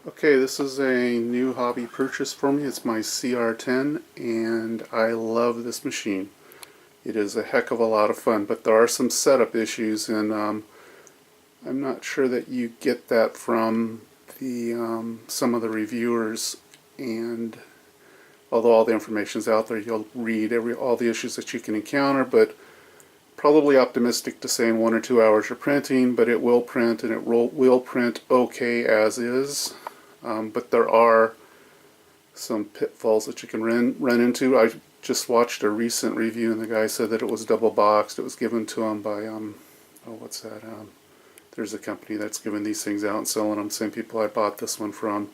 Okay, this is a new hobby purchase for me. It's my CR-10 and I love this machine. It is a heck of a lot of fun, but there are some setup issues and I'm not sure that you get that from the some of the reviewers, and although all the information's out there, you'll read all the issues that you can encounter, but probably optimistic to say in 1 or 2 hours you're printing, but it will print and it will print okay as is. But there are some pitfalls that you can run into. I just watched a recent review and the guy said that it was double boxed. It was given to him by what's that? There's a company that's giving these things out and selling them. Same people I bought this one from.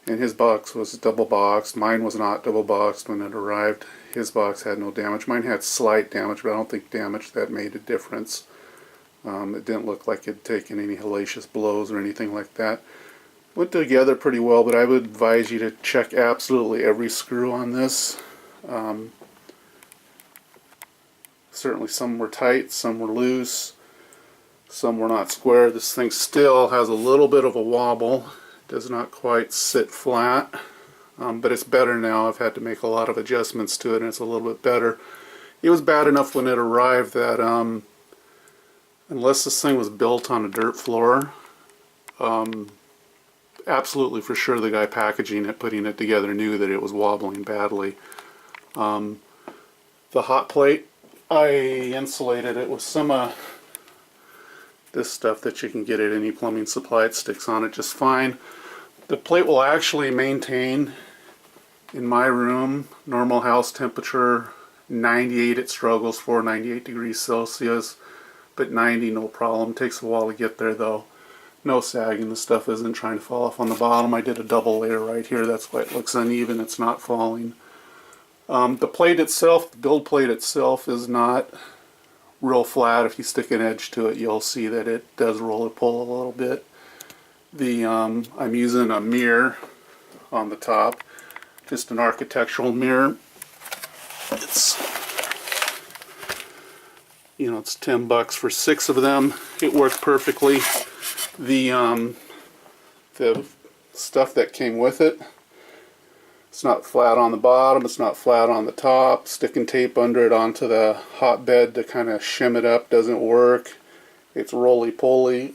And his box was double boxed. Mine was not double boxed when it arrived. His box had no damage. Mine had slight damage, but I don't think damage that made a difference. It didn't look like it had taken any hellacious blows or anything like that. Went together pretty well, but I would advise you to check absolutely every screw on this. Certainly some were tight, some were loose, some were not square. This thing still has a little bit of a wobble. It does not quite sit flat, but it's better now. I've had to make a lot of adjustments to it and it's a little bit better. It was bad enough when it arrived that unless this thing was built on a dirt floor, absolutely for sure the guy packaging it, putting it together, knew that it was wobbling badly. The hot plate, I insulated it with some this stuff that you can get at any plumbing supply. It sticks on it just fine. The plate will actually maintain, in my room, normal house temperature. 98 it struggles for, 98 degrees Celsius, but 90 no problem. Takes a while to get there though. No sagging, the stuff isn't trying to fall off on the bottom. I did a double layer right here, that's why it looks uneven, it's not falling. The plate itself, the build plate itself, is not real flat. If you stick an edge to it, you'll see that it does roll or pull a little bit. I'm using a mirror on the top, just an architectural mirror. It's, it's $10 for 6 of them. It works perfectly. The stuff that came with it, it's not flat on the bottom, it's not flat on the top. Sticking tape under it onto the hotbed to kind of shim it up doesn't work. It's roly-poly.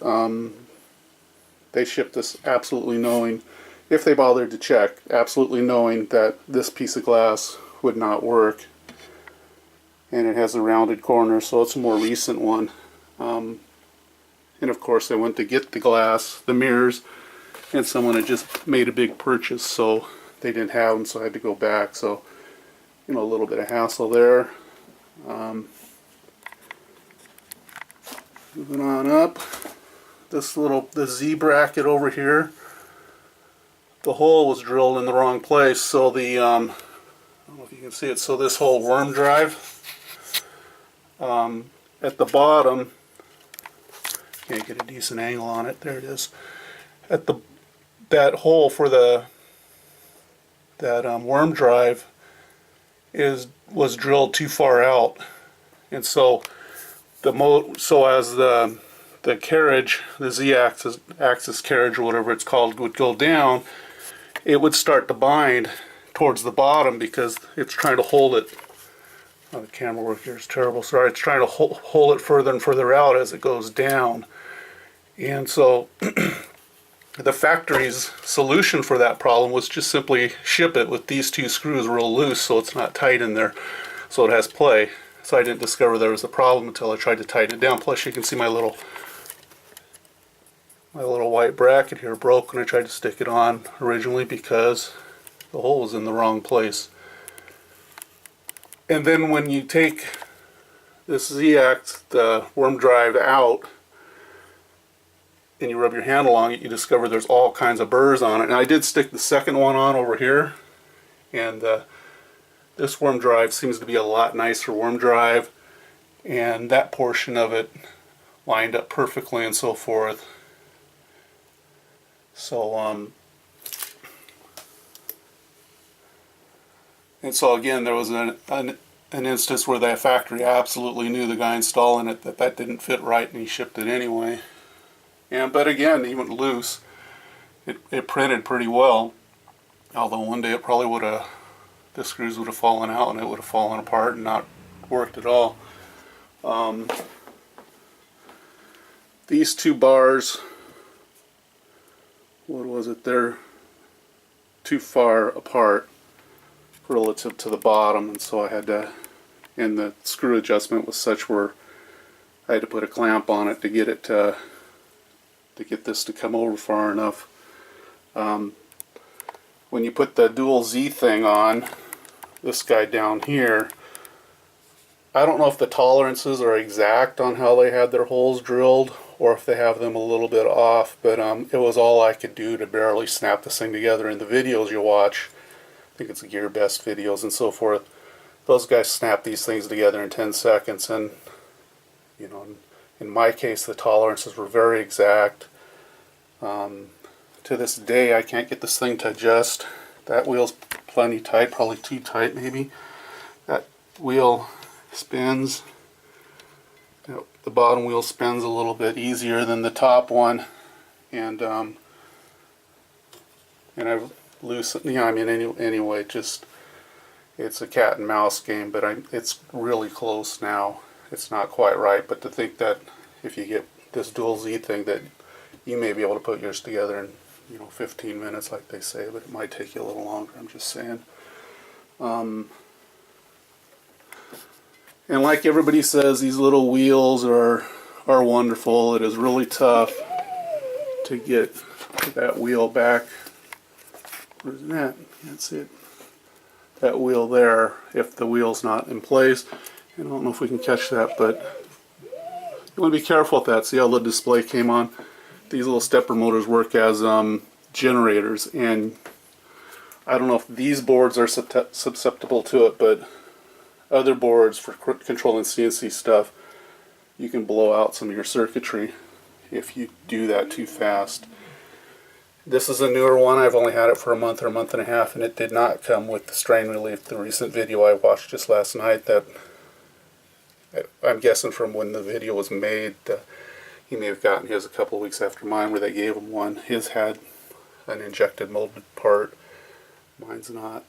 They shipped this absolutely knowing, if they bothered to check, absolutely knowing that this piece of glass would not work. And it has a rounded corner, so it's a more recent one. And of course I went to get the glass, the mirrors, and someone had just made a big purchase, so they didn't have them, so I had to go back. So, a little bit of hassle there. Moving on up, the Z bracket over here, the hole was drilled in the wrong place, so I don't know if you can see it, so this whole worm drive, at the bottom, can't get a decent angle on it, there it is, that hole for that worm drive was drilled too far out, and so as the carriage, the Z-axis carriage or whatever it's called, would go down, it would start to bind towards the bottom because it's trying to hold it. Oh, the camera work here is terrible. Sorry, it's trying to hold it further and further out as it goes down, and so the factory's solution for that problem was just simply ship it with these 2 screws real loose so it's not tight in there, so it has play. So I didn't discover there was a problem until I tried to tighten it down. Plus you can see my little white bracket here broke when I tried to stick it on originally because the hole was in the wrong place. And then when you take this Z-axis, the worm drive, out and you rub your hand along it, you discover there's all kinds of burrs on it. And I did stick the second one on over here, and this worm drive seems to be a lot nicer worm drive, and that portion of it lined up perfectly and so forth. So and so again, there was an instance where the factory absolutely knew, the guy installing it, that didn't fit right, and he shipped it anyway. But again, he went loose. it printed pretty well. Although one day it probably would have, the screws would have fallen out and it would have fallen apart and not worked at all. These two bars, what was it? They're too far apart relative to the bottom, and so I had to, and the screw adjustment was such where I had to put a clamp on it to get it to get this to come over far enough. When you put the dual Z thing on, this guy down here, I don't know if the tolerances are exact on how they had their holes drilled or if they have them a little bit off, but it was all I could do to barely snap this thing together. In the videos you watch, I think it's Gear Best videos and so forth, those guys snap these things together in 10 seconds, and you know, in my case the tolerances were very exact. To this day I can't get this thing to adjust. That wheel's plenty tight, probably too tight maybe. That wheel spins, you know, the bottom wheel spins a little bit easier than the top one, and I've loosened, yeah, I mean anyway, just, it's a cat and mouse game, but it's really close now. It's not quite right, but to think that if you get this dual Z thing that you may be able to put yours together in, you know, 15 minutes like they say, but it might take you a little longer, I'm just saying. And like everybody says, these little wheels are wonderful. It is really tough to get that wheel back. Where's that? Can't see it. That wheel there, if the wheel's not in place. And I don't know if we can catch that, but you want to be careful with that. See how the display came on? These little stepper motors work as generators, and I don't know if these boards are susceptible to it, but other boards for controlling CNC stuff, you can blow out some of your circuitry if you do that too fast. This is a newer one. I've only had it for a month or a month and a half, and it did not come with the strain relief. The recent video I watched just last night, that I'm guessing from when the video was made, he may have gotten his a couple of weeks after mine, where they gave him one. His had an injected molded part. Mine's not.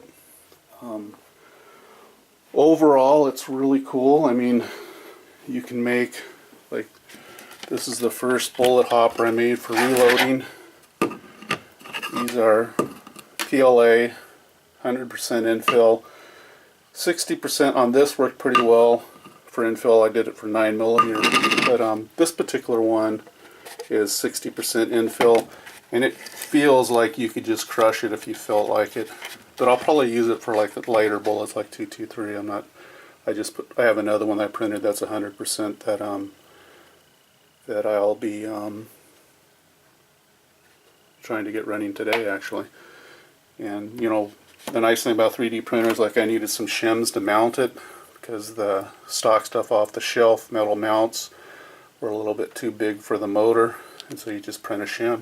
Overall, it's really cool. I mean, you can make, like, this is the first bullet hopper I made for reloading. These are PLA, 100% infill. 60% on this worked pretty well for infill. I did it for 9mm, but this particular one is 60% infill, and it feels like you could just crush it if you felt like it. But I'll probably use it for like the lighter bullets, like 223. I'm not. I have another one that I printed that's 100% that I'll be trying to get running today, actually. And you know, the nice thing about 3D printers, like I needed some shims to mount it because the stock stuff off the shelf, metal mounts, were a little bit too big for the motor, and so you just print a shim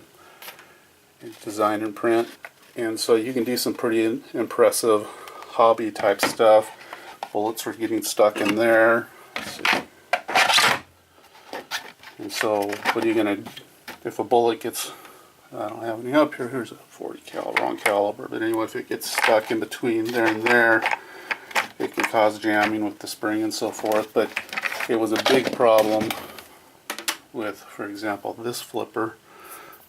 and design and print. And so you can do some pretty impressive hobby type stuff. Bullets are getting stuck in there. And so what are you going to, if a bullet gets, I don't have any up here, here's a 40 cal, wrong caliber, but anyway, if it gets stuck in between there and there, it can cause jamming with the spring and so forth. But it was a big problem with, for example, this flipper,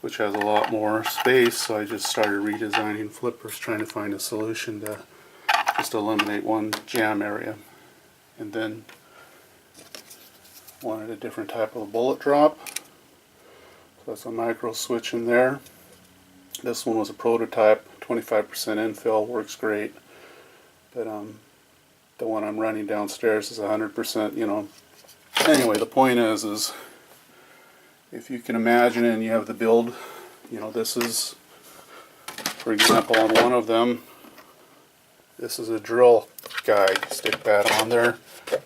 which has a lot more space, so I just started redesigning flippers, trying to find a solution to just eliminate one jam area. And then wanted a different type of bullet drop, so that's a micro switch in there. This one was a prototype, 25% infill, works great, but the one I'm running downstairs is 100%, you know. Anyway, the point is if you can imagine and you have the build, you know, this is, for example, on one of them, this is a drill guide. Stick that on there,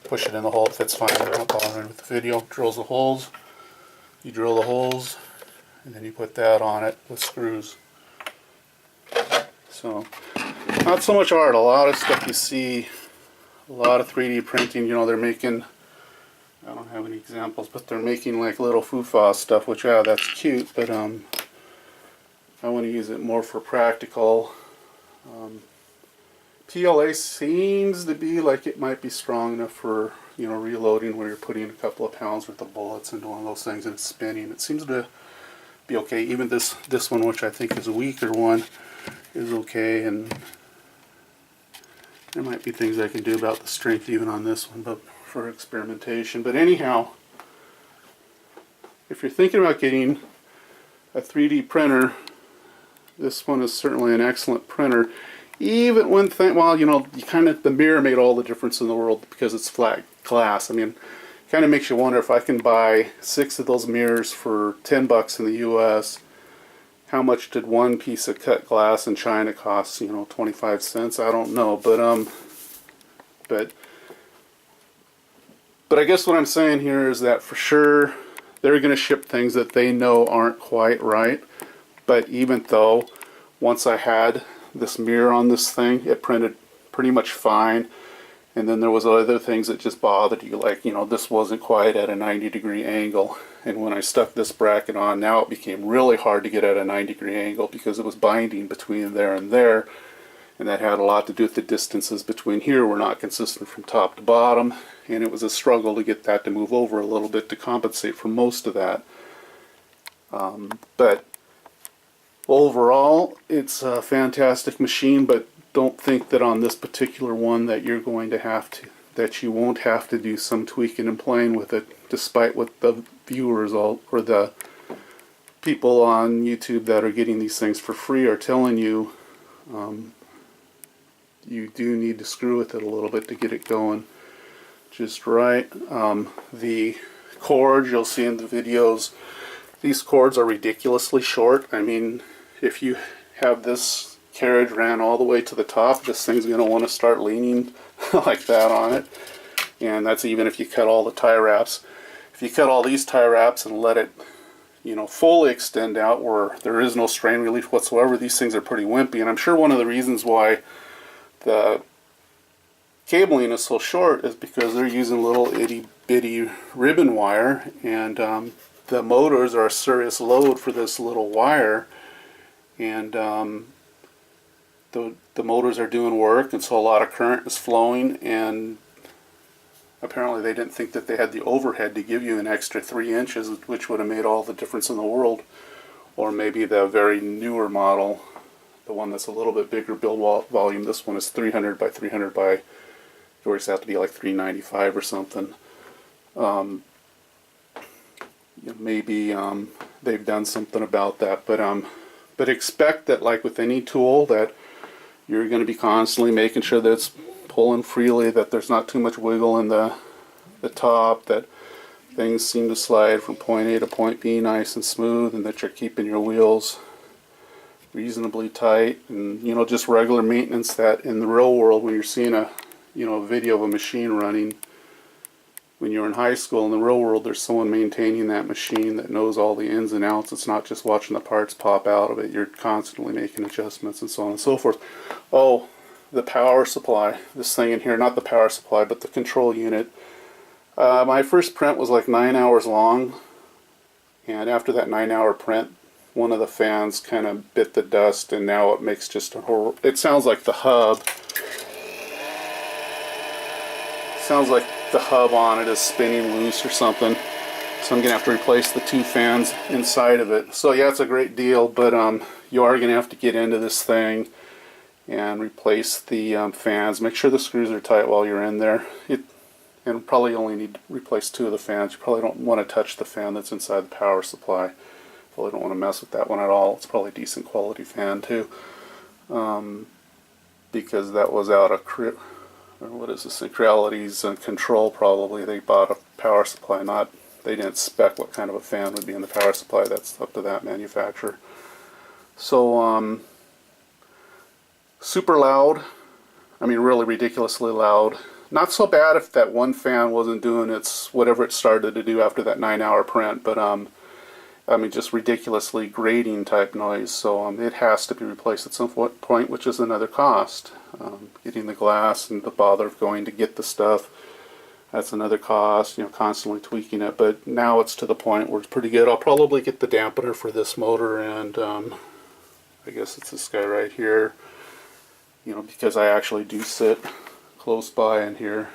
push it in the hole, it fits fine. I'm not bothering with the video. Drills the holes, you drill the holes, and then you put that on it with screws. So, not so much art, a lot of stuff you see, a lot of 3D printing, you know, they're making, I don't have any examples, but they're making like little foo-fa stuff, which, yeah, that's cute, but I I want to use it more for practical. PLA seems to be like it might be strong enough for, you know, reloading where you're putting a couple of pounds worth of bullets into one of those things and it's spinning. It seems to be okay. Even this one, which I think is a weaker one, is okay, and there might be things I can do about the strength even on this one, but for experimentation. But anyhow, if you're thinking about getting a 3D printer, this one is certainly an excellent printer. Even when well, you know, the mirror made all the difference in the world because it's flat glass. I mean, it kind of makes you wonder if I can buy 6 of those mirrors for $10 in the U.S. How much did one piece of cut glass in China cost? You know, 25 cents. I don't know, but I guess what I'm saying here is that for sure they're going to ship things that they know aren't quite right. But even though once I had this mirror on this thing, it printed pretty much fine, and then there was other things that just bothered you, like, you know, this wasn't quite at a 90-degree angle, and when I stuck this bracket on, now it became really hard to get at a 90-degree angle because it was binding between there, and that had a lot to do with the distances between here were not consistent from top to bottom, and it was a struggle to get that to move over a little bit to compensate for most of that. But overall, it's a fantastic machine, but don't think that on this particular one that you're going to have to, that you won't have to do some tweaking and playing with it, despite what the viewers or the people on YouTube that are getting these things for free are telling you. You do need to screw with it a little bit to get it going just right. The cords you'll see in the videos, these cords are ridiculously short. I mean, if you have this carriage ran all the way to the top, this thing's going to want to start leaning like that on it. And that's even if you cut all the tie wraps. If you cut all these tie wraps and let it, you know, fully extend out where there is no strain relief whatsoever, these things are pretty wimpy. And I'm sure one of the reasons why the cabling is so short is because they're using little itty bitty ribbon wire, and the motors are a serious load for this little wire, and the motors are doing work, and so a lot of current is flowing, and apparently they didn't think that they had the overhead to give you an extra 3 inches, which would have made all the difference in the world. Or maybe the very newer model, the one that's a little bit bigger build volume, this one is 300 by 300 by, yours have to be like 395 or something. Maybe they've done something about that, but expect that, like with any tool, that you're going to be constantly making sure that it's pulling freely, that there's not too much wiggle in the top, that things seem to slide from point A to point B nice and smooth, and that you're keeping your wheels reasonably tight, and, you know, just regular maintenance that in the real world, when you're seeing a video of a machine running when you're in high school, in the real world there's someone maintaining that machine that knows all the ins and outs. It's not just watching the parts pop out of it. You're constantly making adjustments and so on and so forth. Oh, the power supply, this thing in here, not the power supply but the control unit. My first print was like 9 hours long, and after that 9-hour print, one of the fans kind of bit the dust, and now it makes just a horrible, it sounds like the hub on it is spinning loose or something. So I'm going to have to replace the 2 fans inside of it. So yeah, it's a great deal, but you are going to have to get into this thing and replace the fans. Make sure the screws are tight while you're in there. And probably only need to replace 2 of the fans. You probably don't want to touch the fan that's inside the power supply. Probably don't want to mess with that one at all. It's probably a decent quality fan too, because that was out of Creality's control. Probably they bought a power supply, they didn't spec what kind of a fan would be in the power supply. That's up to that manufacturer. So super loud. I mean, really ridiculously loud. Not so bad if that one fan wasn't doing its whatever it started to do after that 9-hour print, but I mean, just ridiculously grating type noise. So it has to be replaced at some point, which is another cost. Getting the glass and the bother of going to get the stuff, that's another cost. You know, constantly tweaking it. But now it's to the point where it's pretty good. I'll probably get the dampener for this motor and I guess it's this guy right here, you know, because I actually do sit close by in here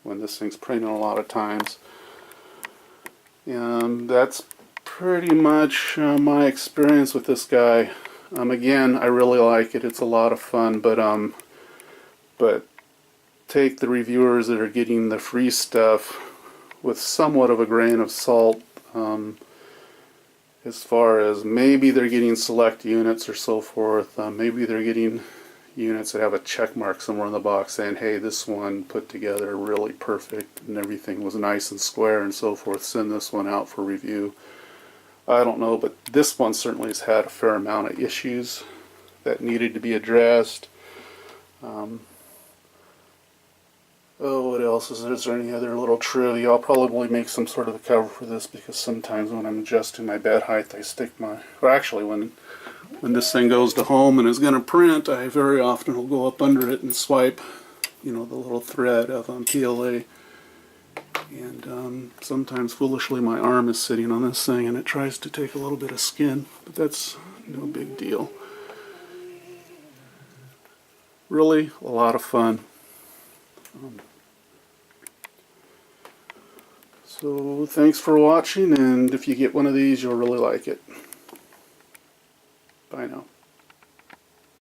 when this thing's printing a lot of times. And that's pretty much my experience with this guy. Again, I really like it. It's a lot of fun, but take the reviewers that are getting the free stuff with somewhat of a grain of salt, as far as maybe they're getting select units or so forth. Maybe they're getting units that have a check mark somewhere in the box saying, hey, this one put together really perfect and everything was nice and square and so forth. Send this one out for review. I don't know, but this one certainly has had a fair amount of issues that needed to be addressed. Oh, what else is there? Is there any other little trivia? I'll probably make some sort of a cover for this because sometimes when I'm adjusting my bed height, I stick my... Or actually, when this thing goes to home and is going to print, I very often will go up under it and swipe, you know, the little thread of PLA. And sometimes, foolishly, my arm is sitting on this thing and it tries to take a little bit of skin, but that's no big deal. Really, a lot of fun. So thanks for watching, and if you get one of these, you'll really like it. Bye now.